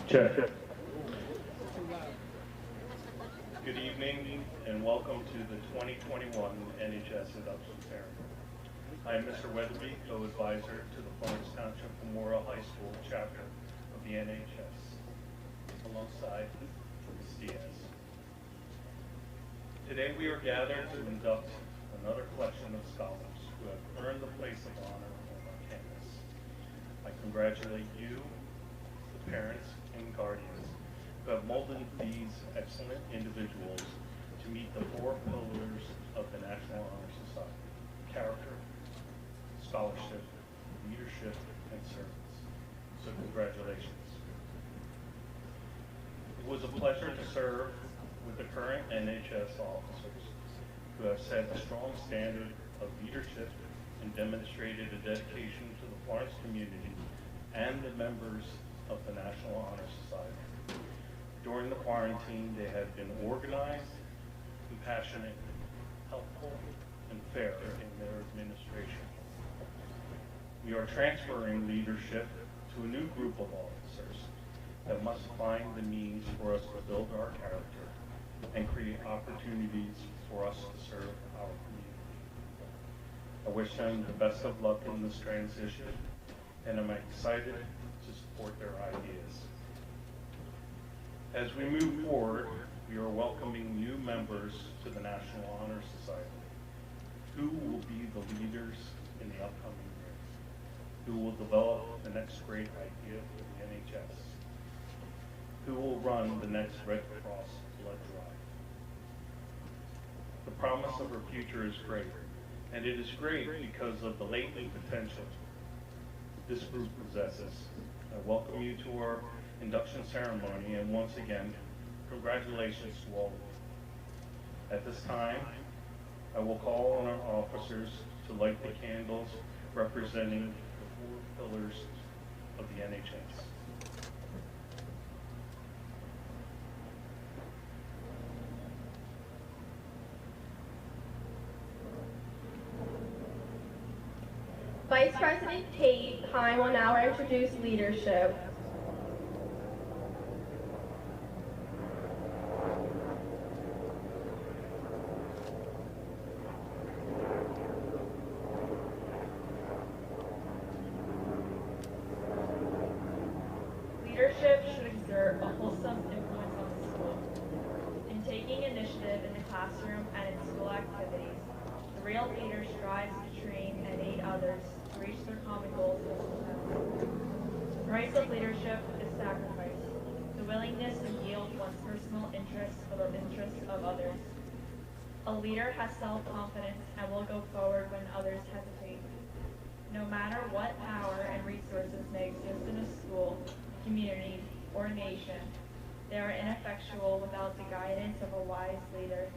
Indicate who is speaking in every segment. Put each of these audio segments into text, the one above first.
Speaker 1: Check. Good evening and welcome to the 2021 NHS Induction Ceremony. I am Mr. Weatherby, co-advisor to the Florence Township Memorial High School chapter of the NHS, alongside Ms. Diaz. Today we are gathered to induct another collection of scholars who have earned the place of honor on our campus. I congratulate you, the parents and guardians who have molded these excellent individuals to meet the four pillars of the National Honor Society: character, scholarship, leadership, and service. So congratulations. It was a pleasure to serve with the current NHS officers who have set a strong standard of leadership and demonstrated a dedication to the Florence community and the members of the National Honor Society. During the quarantine, they have been organized, compassionate, helpful, and fair in their administration. We are transferring leadership to a new group of officers that must find the means for us to build our character and create opportunities for us to serve our community. I wish them the best of luck in this transition, and I'm excited to support their ideas. As we move forward, we are welcoming new members to the National Honor Society, who will be the leaders in the upcoming years, who will develop the next great idea for the NHS, who will run the next Red Cross blood drive. The promise of our future is great, and it is great because of the latent potential this group possesses. I welcome you to our induction ceremony, and once again, congratulations to all of you. At this time, I will call on our officers to light the candles representing the 4 pillars of the NHS.
Speaker 2: Vice President Tate Hine will now introduce leadership.
Speaker 3: Leadership should exert a wholesome influence on the school. In taking initiative in the classroom and in school activities, the real leader strives to train and aid others to reach their common goals and success. The price of leadership is sacrifice, the willingness to yield one's personal interests for the interests of others. A leader has self-confidence and will go forward when others hesitate. No matter what power and resources may exist in a school, community, or nation, they are ineffectual without the guidance of a wise leader.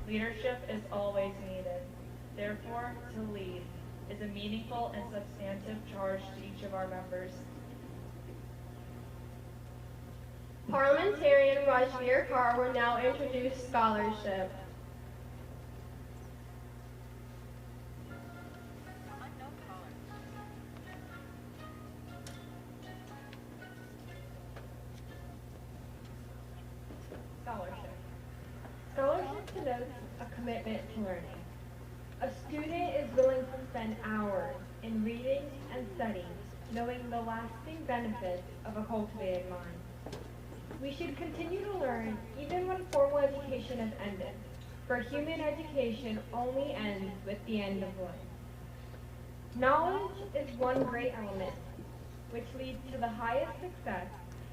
Speaker 3: Leadership is always needed. Therefore, to lead is a meaningful and substantive charge to each of our members.
Speaker 2: Parliamentarian Rajveer Kaur will now introduce scholarship. Scholarship denotes a commitment to learning. A student is willing to spend hours in reading and studying, knowing the lasting benefits of a cultivated mind. We should continue to learn even when formal education has ended, for human education only ends with the end of life. Knowledge is one great element, which leads to the highest success,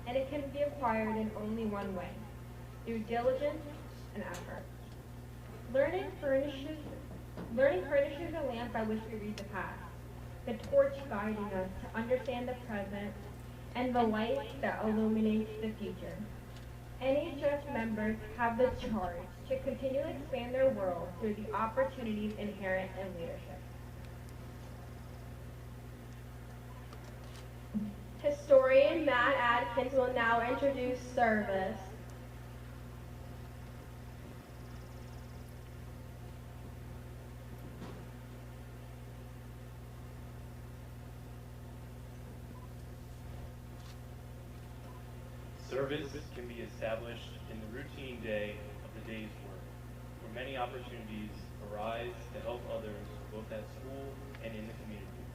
Speaker 2: and it can be acquired in only one way, through diligence and effort. Learning furnishes a lamp by which we read the past, the torch guiding us to understand the present, and the light that illuminates the future. NHS members have the charge to continually expand their world through the opportunities inherent in leadership. Historian Matt Adkins will now introduce service.
Speaker 4: Service can be established in the routine day of the day's work, where many opportunities arise to help others both at school and in the community.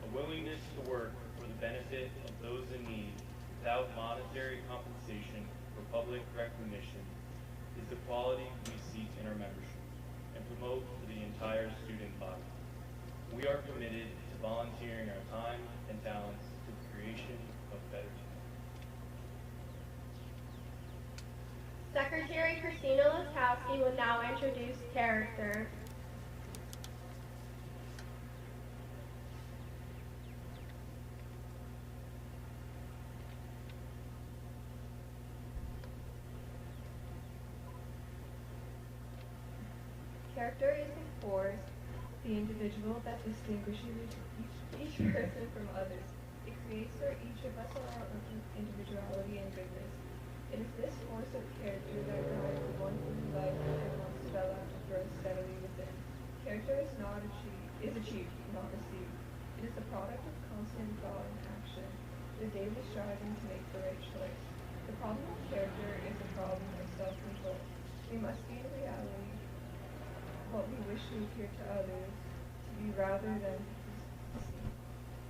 Speaker 4: A willingness to work for the benefit of those in need without monetary compensation or public recognition is the quality we seek in our membership and promote to the entire student body. We are committed to volunteering our time and talents to the creation of better tomorrow.
Speaker 2: Secretary Christina Laskowski will now introduce character. Character is, of course, the individual that distinguishes each person from others. It creates for each of us our own individuality and goodness. It is this force of character that drives the one through life and wants to develop and grow steadily within. Character is achieved, not received. It is the product of constant thought and action, the daily striving to make the right choice. The problem of character is a problem of self-control. We must be in reality
Speaker 5: what we wish to appear to others to be rather than to see.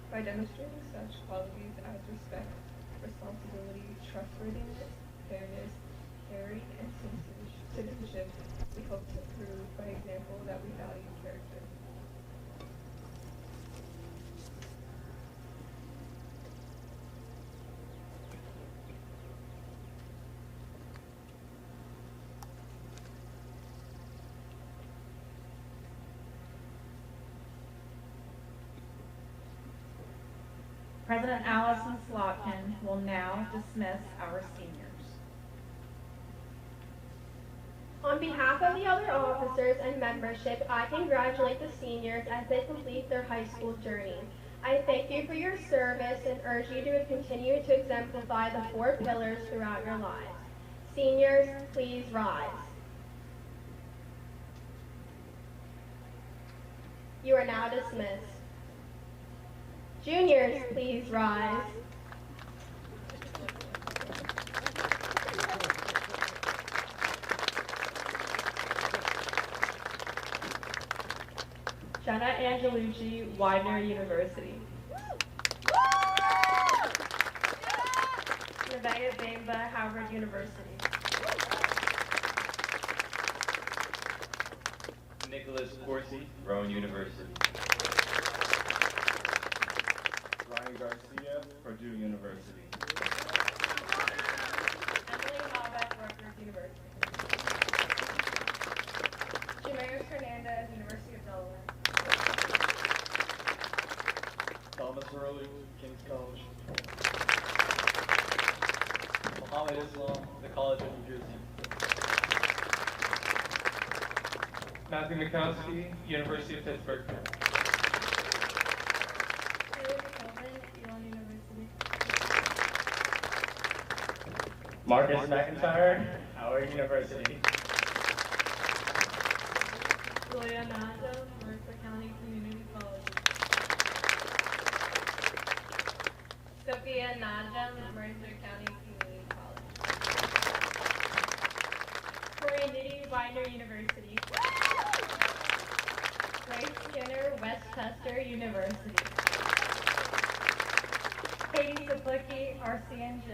Speaker 5: By demonstrating such qualities as respect, responsibility, trustworthiness, fairness, caring, and citizenship, we hope to prove by example that we value character.
Speaker 6: President Allison Slotkin will now dismiss our seniors.
Speaker 7: On behalf of the other officers and membership, I congratulate the seniors as they complete their high school journey. I thank you for your service and urge you to continue to exemplify the 4 pillars throughout your lives. Seniors, please rise. You are now dismissed. Juniors, please rise.
Speaker 3: Jenna Angelucci, Widener University. Nevaeh Bamba, Howard University.
Speaker 4: Nicholas Corsi, Rowan University.
Speaker 1: Ryan Garcia, Purdue University.
Speaker 3: Emily Malbeck, Rutgers University. Jimenez Hernandez, University of Delaware.
Speaker 8: Thomas Hurley, King's College. Mohammed Islam, the College of New Jersey. Matthew Mikowski, University of Pittsburgh.
Speaker 1: Marcus McIntyre, Howard University.
Speaker 3: Julia Nada, Mercer County Community College. Sophia Najam, Mercer County Community College. Corey Nitty, Widener University. Grace Skinner, Westchester University. Katie Saplicki, RCNJ.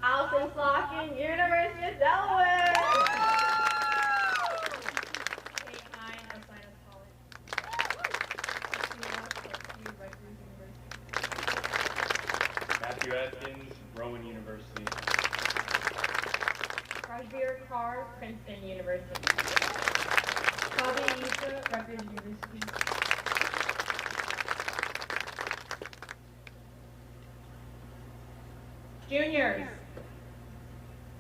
Speaker 7: Allison Slotkin, University of Delaware.
Speaker 3: Kate Hine, Ursinus College. Rutgers University.
Speaker 4: Matthew Atkins, Rowan University.
Speaker 3: Rajveer Kaur, Princeton University. Bobby Yusa, Rutgers University.
Speaker 6: Juniors,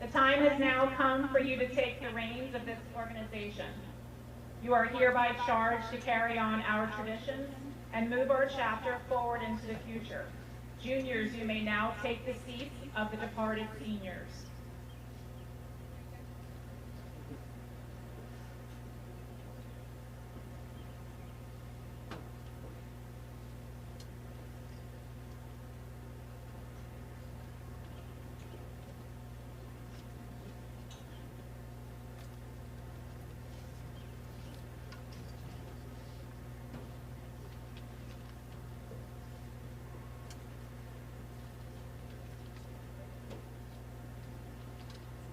Speaker 6: the time has now come for you to take the reins of this organization. You are hereby charged to carry on our traditions and move our chapter forward into the future. Juniors, you may now take the seats of the departed seniors.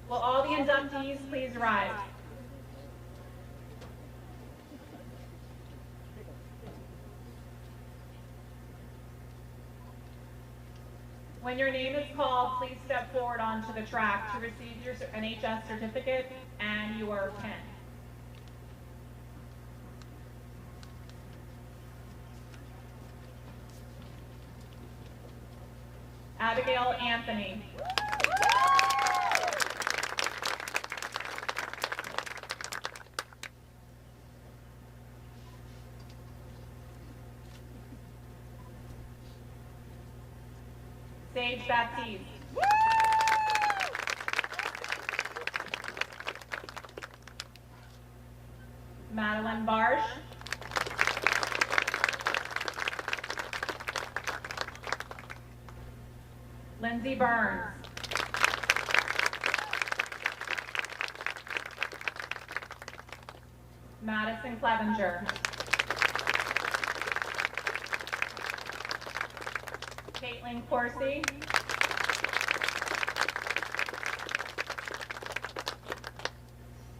Speaker 6: Will all the inductees please rise? When your name is called, please step forward onto the track to receive your NHS certificate and your pin. Abigail Anthony. Sage Baptiste. Madeline Barsh. Lindsay Burns. Madison Clevenger. Caitlin Corsi.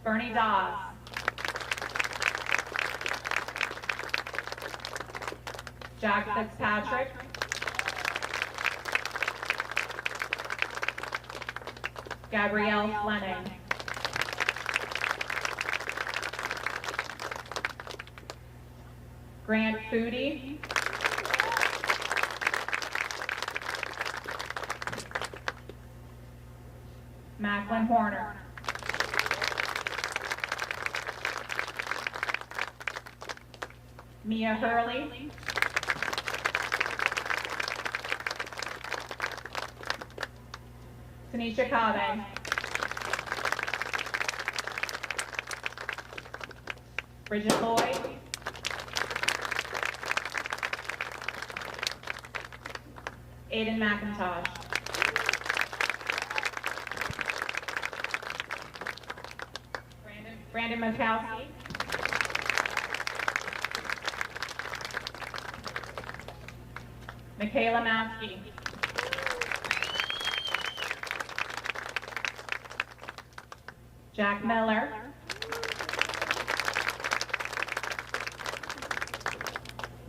Speaker 6: Bernie Dawes. Jack Fitzpatrick. Gabrielle Fleming. Grant Foodie. Macklin Horner. Mia Hurley. Tanisha Kabe. Bridget Lloyd. Aiden McIntosh. Brandon Mikowski. Michaela Maskey. Jack Miller.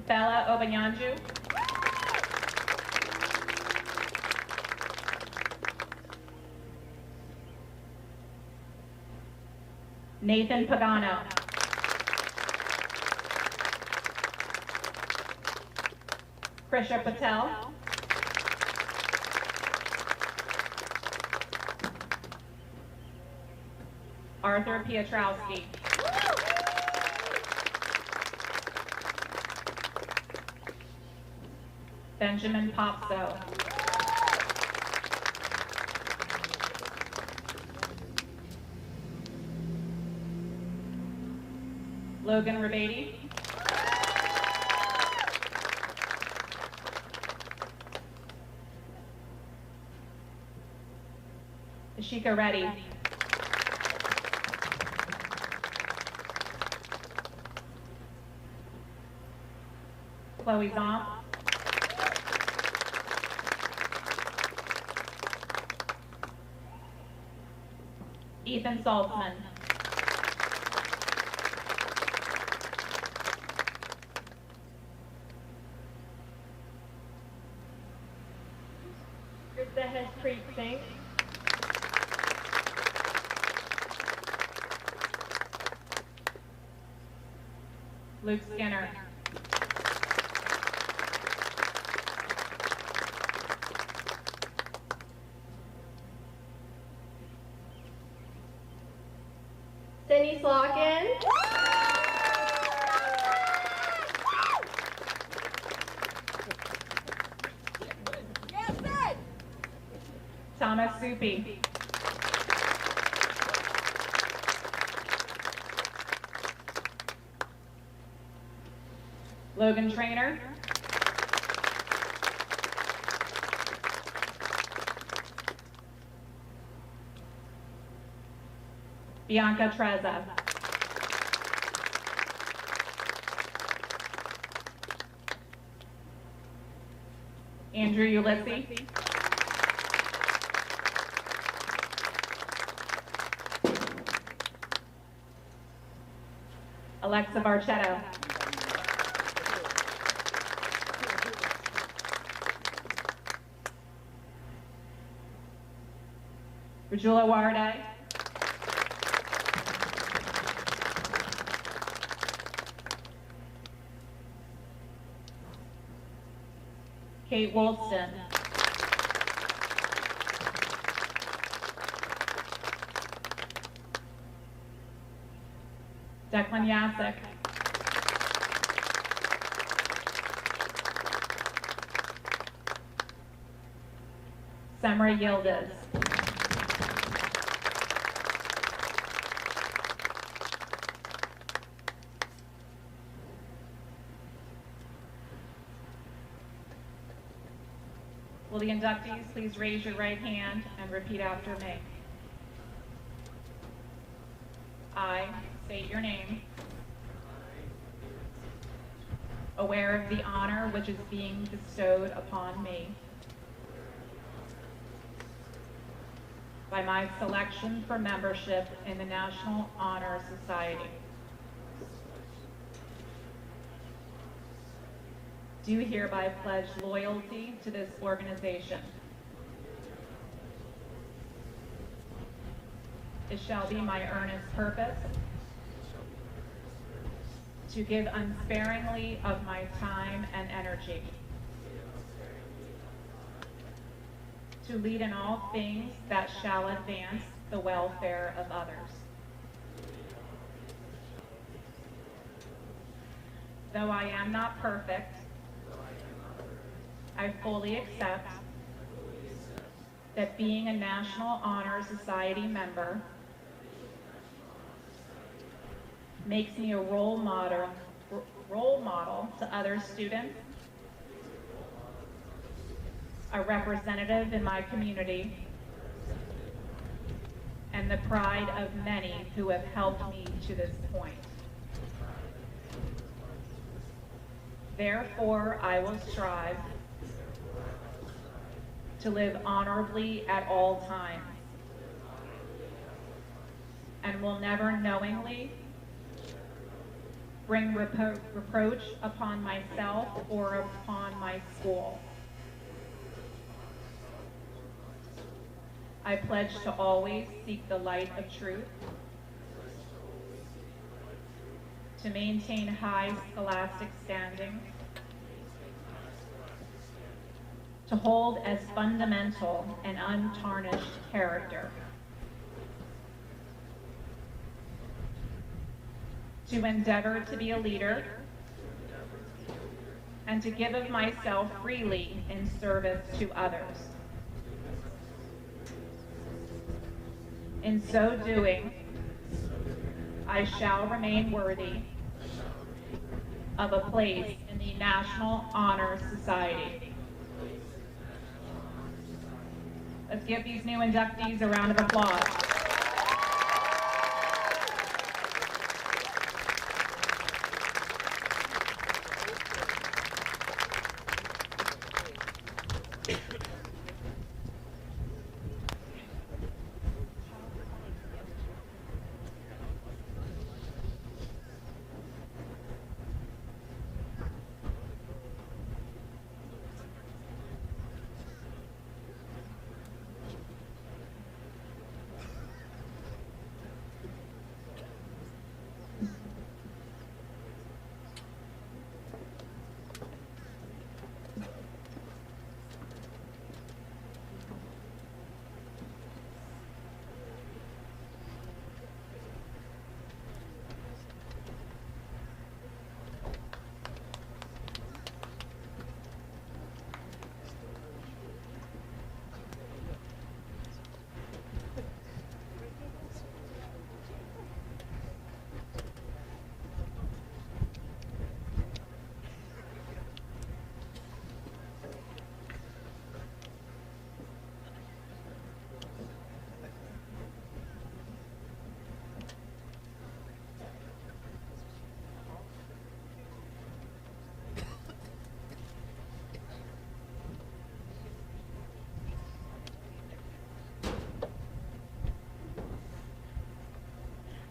Speaker 6: Bella Obanyanju. Nathan Pagano. Krisha Patel. Arthur Piotrowski. Benjamin Popso. Logan Rabady. Ashika Reddy. Chloe Zomp. Ethan Saltzman.
Speaker 2: Krista Hespreet Singh.
Speaker 6: Luke Skinner.
Speaker 7: Sydney Slockin.
Speaker 6: Thomas Soupy. Logan Trainer. Bianca Treza. Andrew Ulysses. Alexa Barchetto. Rajula Warday. Kate Wolston. Declan Yasek. Semra Yildiz. Will the inductees please raise your right hand and repeat after me? I state your name. aware of the honor which is being bestowed upon me by my selection for membership in the National Honor Society. Do hereby pledge loyalty to this organization. It shall be my earnest purpose to give unsparingly of my time and energy, to lead in all things that shall advance the welfare of others. Though I am not perfect, I fully accept that being a National Honor Society member makes me a role model to other students, a representative in my community, and the pride of many who have helped me to this point. Therefore, I will strive to live honorably at all times, and will never knowingly bring reproach upon myself or upon my school. I pledge to always seek the light of truth, to maintain high scholastic standing, to hold as fundamental and untarnished character, to endeavor to be a leader, and to give of myself freely in service to others. In so doing, I shall remain worthy of a place in the National Honor Society. Let's give these new inductees a round of applause.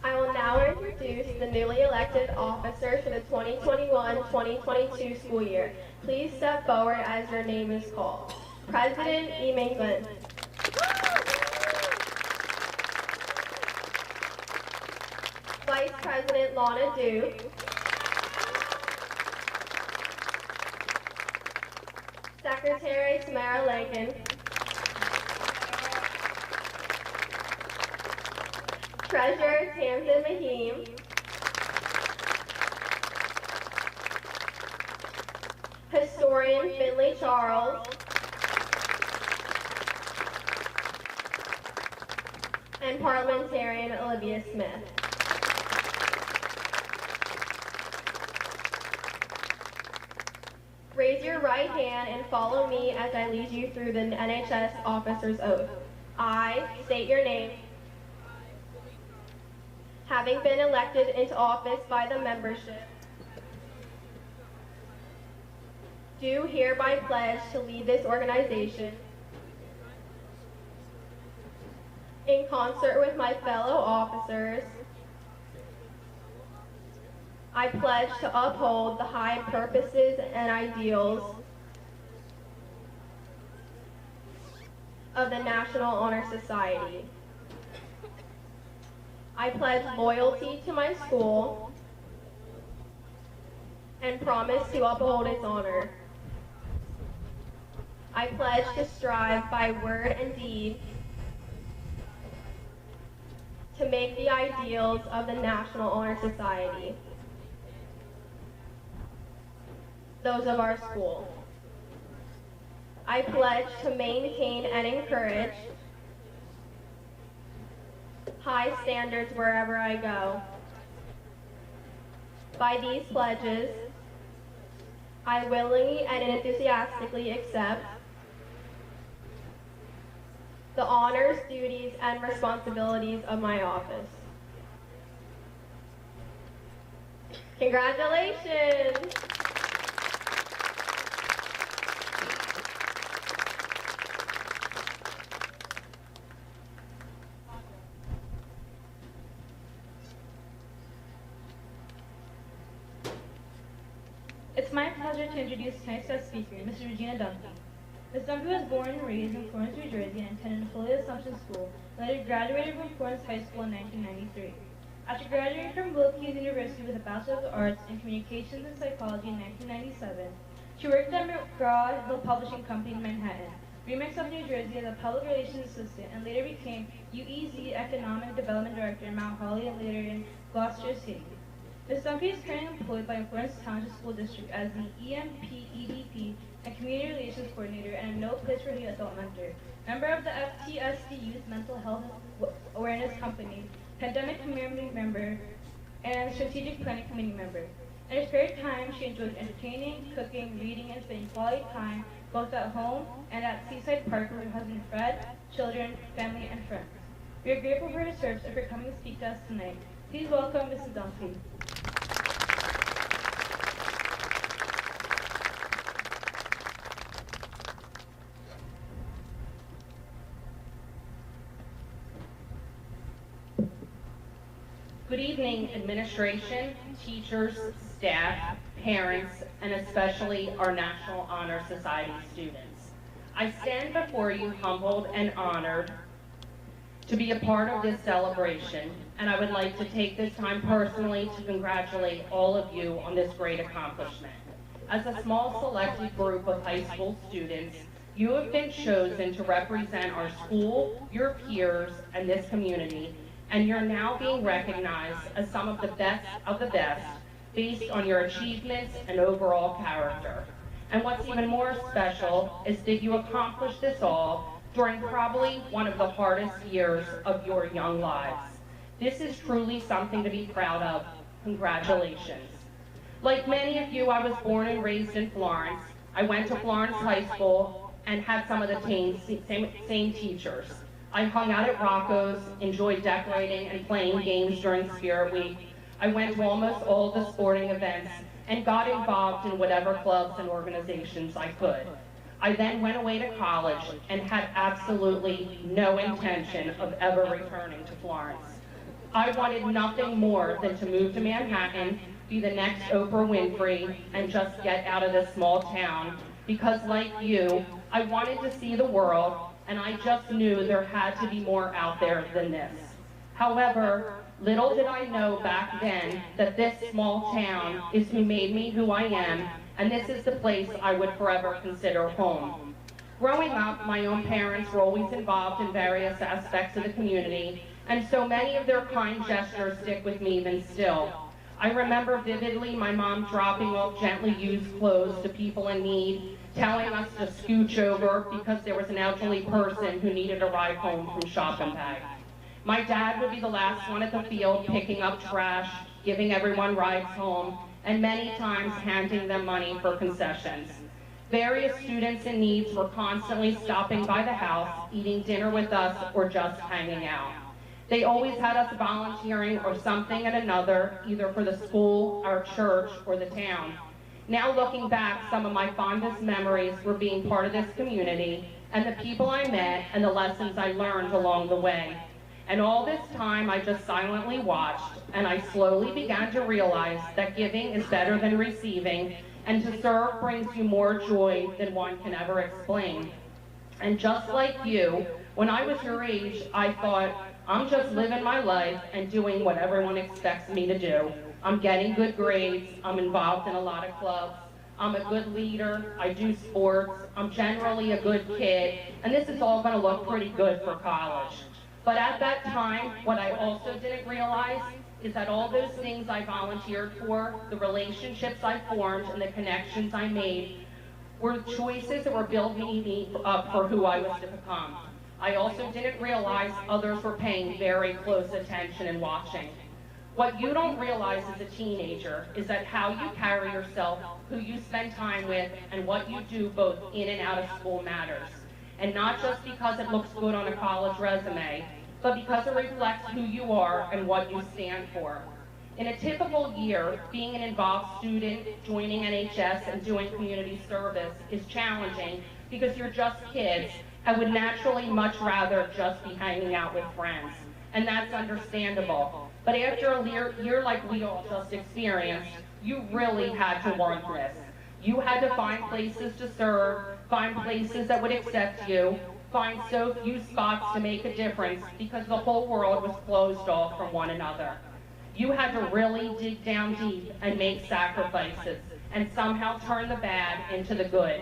Speaker 7: I will now introduce the newly elected officers for the 2021-2022 school year. Please step forward as your name is called. President E. Minglin. Vice President Lana Du. Secretary Samara Lincoln. Treasurer Tamsin Mahim. Historian Finley Charles. And Parliamentarian Olivia Smith. Raise your right hand and follow me as I lead you through the NHS officer's oath. I state your name. Having been elected into office by the membership do hereby pledge to lead this organization in concert with my fellow officers. I pledge to uphold the high purposes and ideals of the National Honor Society. I pledge loyalty to my school and promise to uphold its honor. I pledge to strive by word and deed to make the ideals of the National Honor Society those of our school. I pledge to maintain and encourage high standards wherever I go. By these pledges, I willingly and enthusiastically accept the honors, duties, and responsibilities of my office. Congratulations!
Speaker 3: It's my pleasure to introduce tonight's guest speaker, Ms. Regina Dunphy. Ms. Dunphy was born and raised in Florence, New Jersey, and attended Holy Assumption School, and later graduated from Florence High School in 1993. After graduating from Wilkes University with a Bachelor of Arts in Communications and Psychology in 1997, she worked at McGraw-Hill Publishing Company in Manhattan, Remix of New Jersey as a Public Relations Assistant, and later became UEZ Economic Development Director in Mount Holly and later in Gloucester City. Ms. Dunphy is currently employed by Florence Township School District as the EMP, EDP, and Community Relations Coordinator and a No Place for Hate Adult Mentor, member of the FTSD Youth Mental Health Awareness Company, Pandemic Community Member, and Strategic Planning Committee Member. In her spare time, she enjoys entertaining, cooking, reading, and spending quality time both at home and at Seaside Park with her husband Fred, children, family, and friends. We are grateful for her service and for coming to speak to us tonight. Please welcome Mrs. Dunphy.
Speaker 9: Good evening, administration, teachers, staff, parents, and especially our National Honor Society students. I stand before you humbled and honored to be a part of this celebration, and I would like to take this time personally to congratulate all of you on this great accomplishment. As a small selected group of high school students, you have been chosen to represent our school, your peers, and this community, and you're now being recognized as some of the best based on your achievements and overall character. And what's even more special is that you accomplished this all during probably one of the hardest years of your young lives. This is truly something to be proud of. Congratulations. Like many of you, I was born and raised in Florence. I went to Florence High School and had some of the same teachers. I hung out at Rocco's, enjoyed decorating and playing games during Spirit Week. I went to almost all the sporting events and got involved in whatever clubs and organizations I could. I then went away to college and had absolutely no intention of ever returning to Florence. I wanted nothing more than to move to Manhattan, be the next Oprah Winfrey, and just get out of this small town because, like you, I wanted to see the world, and I just knew there had to be more out there than this. However, little did I know back then that this small town is who made me who I am, and this is the place I would forever consider home. Growing up, my own parents were always involved in various aspects of the community, and so many of their kind gestures stick with me even still. I remember vividly my mom dropping off gently used clothes to people in need, telling us to scooch over because there was an elderly person who needed a ride home from shopping bag. My dad would be the last one at the field picking up trash, giving everyone rides home, and many times handing them money for concessions. Various students in need were constantly stopping by the house, eating dinner with us, or just hanging out. They always had us volunteering or something at another, either for the school, our church, or the town. Now looking back, some of my fondest memories were being part of this community and the people I met and the lessons I learned along the way. And all this time I just silently watched, and I slowly began to realize that giving is better than receiving, and to serve brings you more joy than one can ever explain. And just like you, when I was your age, I thought, I'm just living my life and doing what everyone expects me to do. I'm getting good grades, I'm involved in a lot of clubs, I'm a good leader, I do sports, I'm generally a good kid, and this is all going to look pretty good for college. But at that time, what I also didn't realize is that all those things I volunteered for, the relationships I formed, and the connections I made were choices that were building me up for who I was to become. I also didn't realize others were paying very close attention and watching. What you don't realize as a teenager is that how you carry yourself, who you spend time with, and what you do both in and out of school matters. And not just because it looks good on a college resume, but because it reflects who you are and what you stand for. In a typical year, being an involved student, joining NHS, and doing community service is challenging because you're just kids and would naturally much rather just be hanging out with friends. And that's understandable. But after a year like we all just experienced, you really had to want this. You had to find places to serve, find places that would accept you, find so few spots to make a difference because the whole world was closed off from one another. You had to really dig down deep and make sacrifices and somehow turn the bad into the good.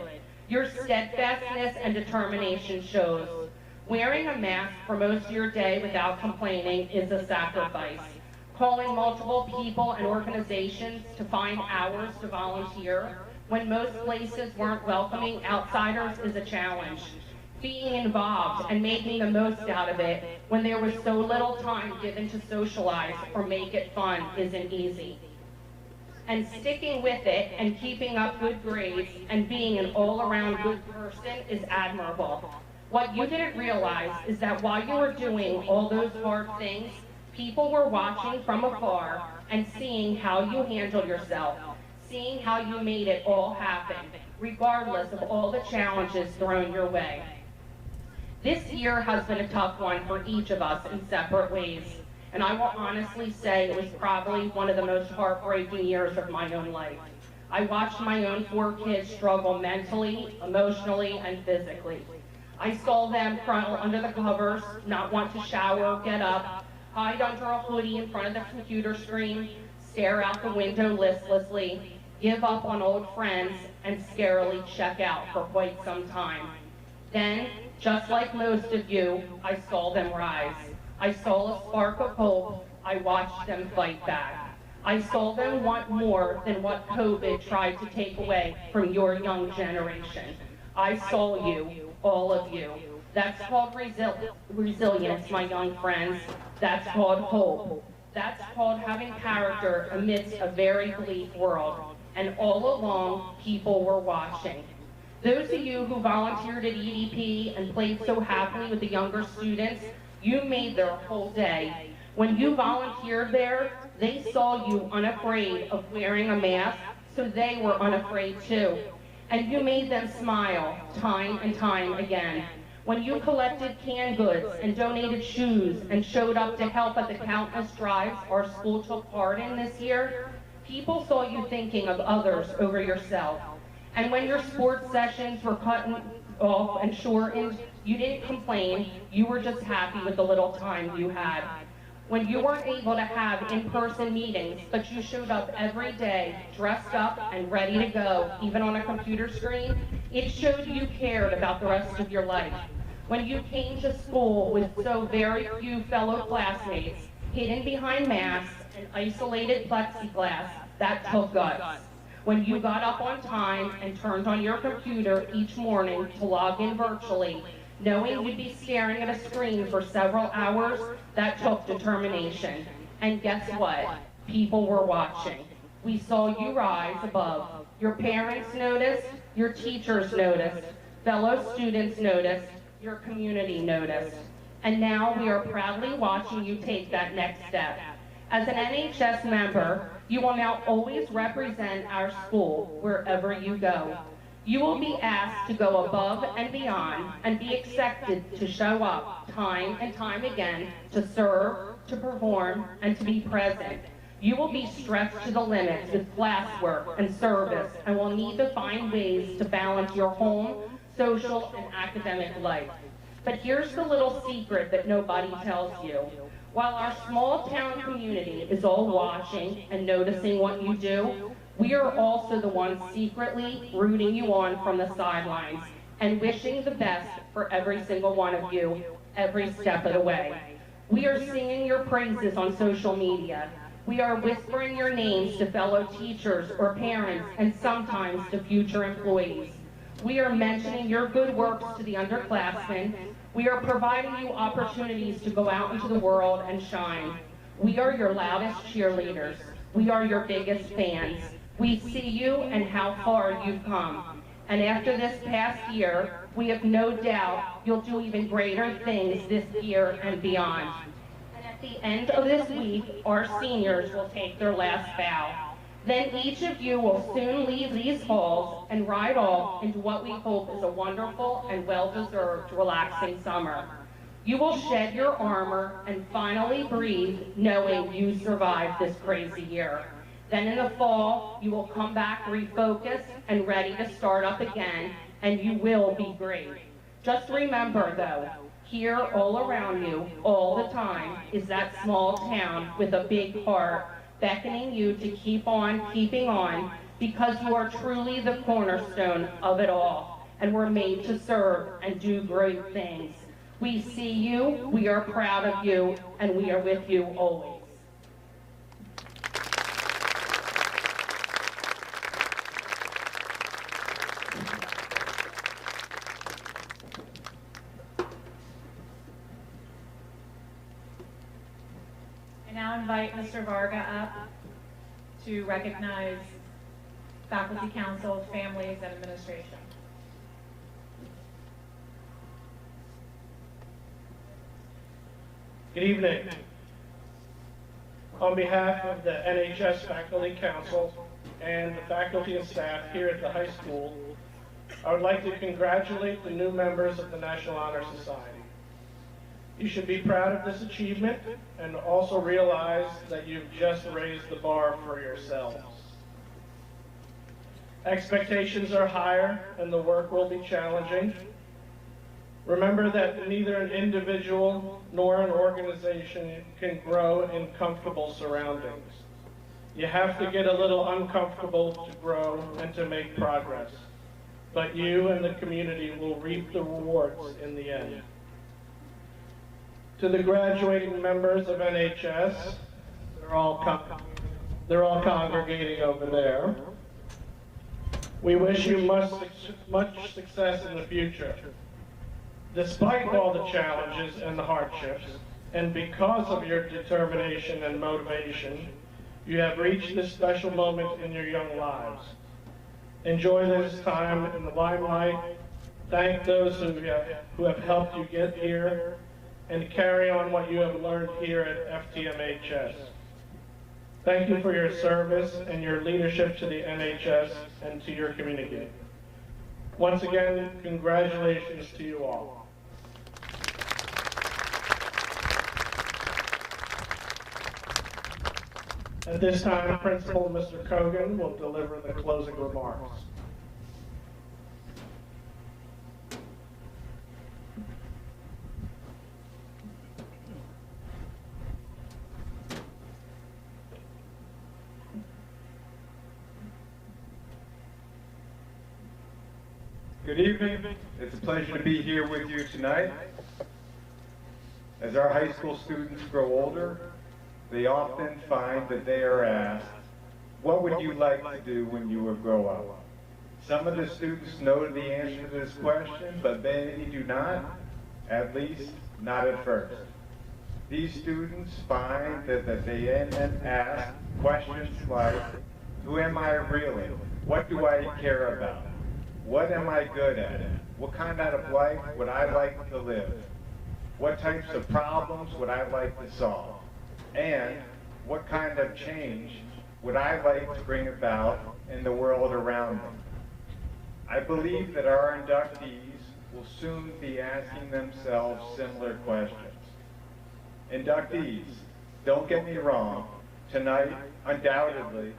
Speaker 9: Your steadfastness and determination shows. Wearing a mask for most of your day without complaining is a sacrifice. Calling multiple people and organizations to find hours to volunteer when most places weren't welcoming outsiders is a challenge. Being involved and making the most out of it when there was so little time given to socialize or make it fun isn't easy. And sticking with it and keeping up good grades and being an all-around good person is admirable. What you didn't realize is that while you were doing all those hard things, people were watching from afar and seeing how you handled yourself, seeing how you made it all happen, regardless of all the challenges thrown your way. This year has been a tough one for each of us in separate ways, and I will honestly say it was probably one of the most heartbreaking years of my own life. I watched my own 4 kids struggle mentally, emotionally, and physically. I saw them crawl under the covers, not want to shower, get up, hide under a hoodie in front of the computer screen, stare out the window listlessly, give up on old friends, and scarily check out for quite some time. Then, just like most of you, I saw them rise. I saw a spark of hope. I watched them fight back. I saw them want more than what COVID tried to take away from your young generation. I saw you, all of you. That's called resilience, my young friends. That's called hope. That's called having character amidst a very bleak world. And all along, people were watching. Those of you who volunteered at EDP and played so happily with the younger students, you made their whole day. When you volunteered there, they saw you unafraid of wearing a mask, so they were unafraid too. And you made them smile time and time again. When you collected canned goods and donated shoes and showed up to help at the countless drives our school took part in this year, people saw you thinking of others over yourself. And when your sports sessions were cut off and shortened, you didn't complain, you were just happy with the little time you had. When you weren't able to have in-person meetings, but you showed up every day, dressed up and ready to go, even on a computer screen, it showed you cared about the rest of your life. When you came to school with so very few fellow classmates, hidden behind masks and isolated plexiglass, that took guts. When you got up on time and turned on your computer each morning to log in virtually, knowing you'd be staring at a screen for several hours, that took determination. And guess what? People were watching. We saw you rise above. Your parents noticed, your teachers noticed, fellow students noticed, your community noticed. And now we are proudly watching you take that next step. As an NHS member, you will now always represent our school wherever you go. You will be asked to go above and beyond and be expected to show up time and time again to serve, to perform, and to be present. You will be stretched to the limits with classwork and service and will need to find ways to balance your home, social, and academic life. But here's the little secret that nobody tells you. While our small town community is all watching and noticing what you do, we are also the ones secretly rooting you on from the sidelines and wishing the best for every single one of you every step of the way. We are singing your praises on social media. We are whispering your names to fellow teachers or parents and sometimes to future employees. We are mentioning your good works to the underclassmen. We are providing you opportunities to go out into the world and shine. We are your loudest cheerleaders. We are your biggest fans. We see you and how far you've come. And after this past year, we have no doubt you'll do even greater things this year and beyond. And at the end of this week, our seniors will take their last bow. Then each of you will soon leave these halls and ride off into what we hope is a wonderful and well-deserved relaxing summer. You will shed your armor and finally breathe knowing you survived this crazy year. Then in the fall, you will come back refocused and ready to start up again, and you will be great. Just remember though, here all around you, all the time, is that small town with a big heart, beckoning you to keep on keeping on, because you are truly the cornerstone of it all, and we're made to serve and do great things. We see you, we are proud of you, and we are with you always.
Speaker 6: I now invite Mr. Varga up to recognize faculty, council, families, and administration.
Speaker 10: Good evening. On behalf of the NHS Faculty Council and the faculty and staff here at the high school, I would like to congratulate the new members of the National Honor Society. You should be proud of this achievement and also realize that you've just raised the bar for yourselves. Expectations are higher and the work will be challenging. Remember that neither an individual nor an organization can grow in comfortable surroundings. You have to get a little uncomfortable to grow and to make progress. But you and the community will reap the rewards in the end. To the graduating members of NHS, they're all congregating over there. We wish you much success in the future. Despite all the challenges and the hardships, and because of your determination and motivation, you have reached this special moment in your young lives. Enjoy this time in the limelight. Thank those who have helped you get here, and carry on what you have learned here at FTMHS. Thank you for your service and your leadership to the NHS and to your community. Once again, congratulations to you all. At this time, Principal Mr. Kogan will deliver the closing remarks.
Speaker 11: Good evening. It's a pleasure to be here with you tonight. As our high school students grow older, they often find that they are asked, what would you like to do when you would grow up? Some of the students know the answer to this question, but many do not, at least not at first. These students find that they end up ask questions like, who am I really? What do I care about? What am I good at? What kind of life would I like to live? What types of problems would I like to solve? And what kind of change would I like to bring about in the world around me? I believe that our inductees will soon be asking themselves similar questions. Inductees, don't get me wrong, tonight undoubtedly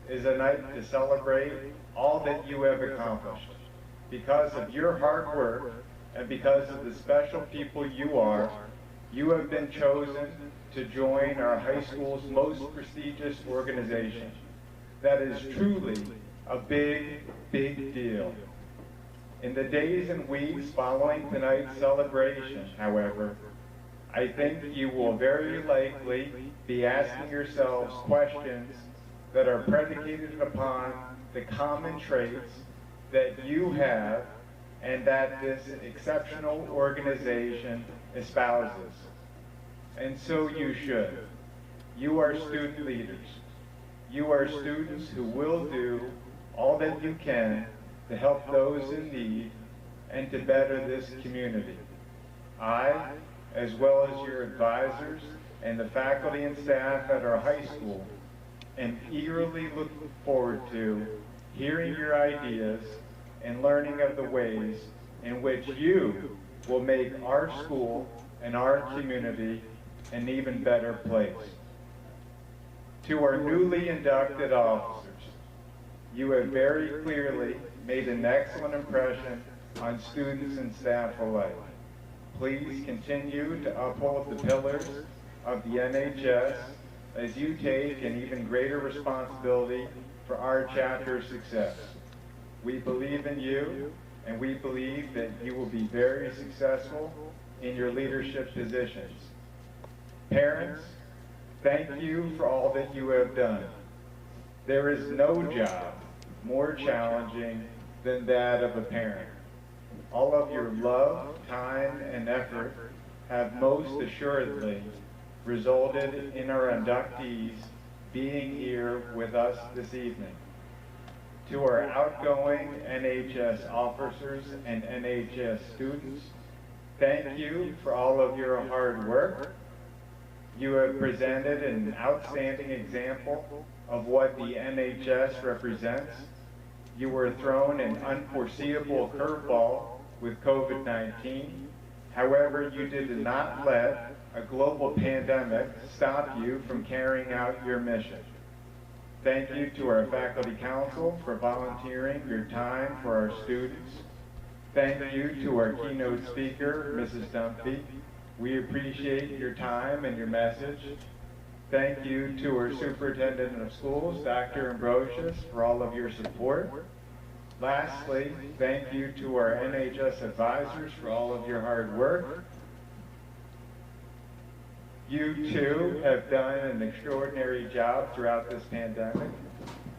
Speaker 11: is a night to celebrate all that you have accomplished. Because of your hard work and because of the special people you are, you have been chosen to join our high school's most prestigious organization. That is truly a big, big deal. In the days and weeks following tonight's celebration, however, I think you will very likely be asking yourselves questions that are predicated upon the common traits that you have and that this exceptional organization espouses. And so you should. You are student leaders. You are students who will do all that you can to help those in need and to better this community. I, as well as your advisors and the faculty and staff at our high school, am eagerly looking forward to hearing your ideas and learning of the ways in which you will make our school and our community an even better place. To our newly inducted officers, you have very clearly made an excellent impression on students and staff alike. Please continue to uphold the pillars of the NHS as you take an even greater responsibility for our chapter's success. We believe in you, and we believe that you will be very successful in your leadership positions. Parents, thank you for all that you have done. There is no job more challenging than that of a parent. All of your love, time, and effort have most assuredly resulted in our inductees being here with us this evening. To our outgoing NHS officers and NHS students, thank you for all of your hard work. You have presented an outstanding example of what the NHS represents. You were thrown an unforeseeable curveball with COVID-19. However, you did not let a global pandemic stop you from carrying out your mission. Thank you to our faculty council for volunteering your time for our students. Thank you to our keynote speaker, Mrs. Dunphy. We appreciate your time and your message. Thank you to our superintendent of schools, Dr. Ambrosius, for all of your support. Lastly, thank you to our NHS advisors for all of your hard work. You too have done an extraordinary job throughout this pandemic.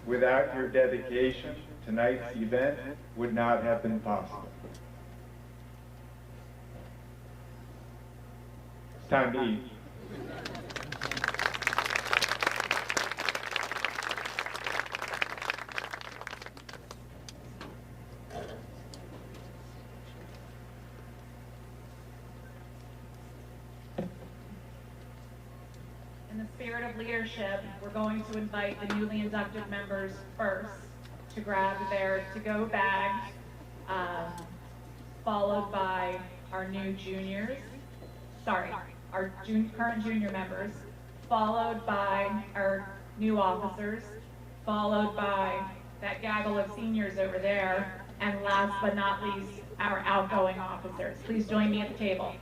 Speaker 11: Without your dedication, tonight's event would not have been possible. It's time to eat.
Speaker 6: In the spirit of leadership, we're going to invite the newly inducted members first to grab their to-go bags, followed by our new juniors, our current junior members, followed by our new officers, followed by that gaggle of seniors over there, and last but not least, our outgoing officers. Please join me at the table.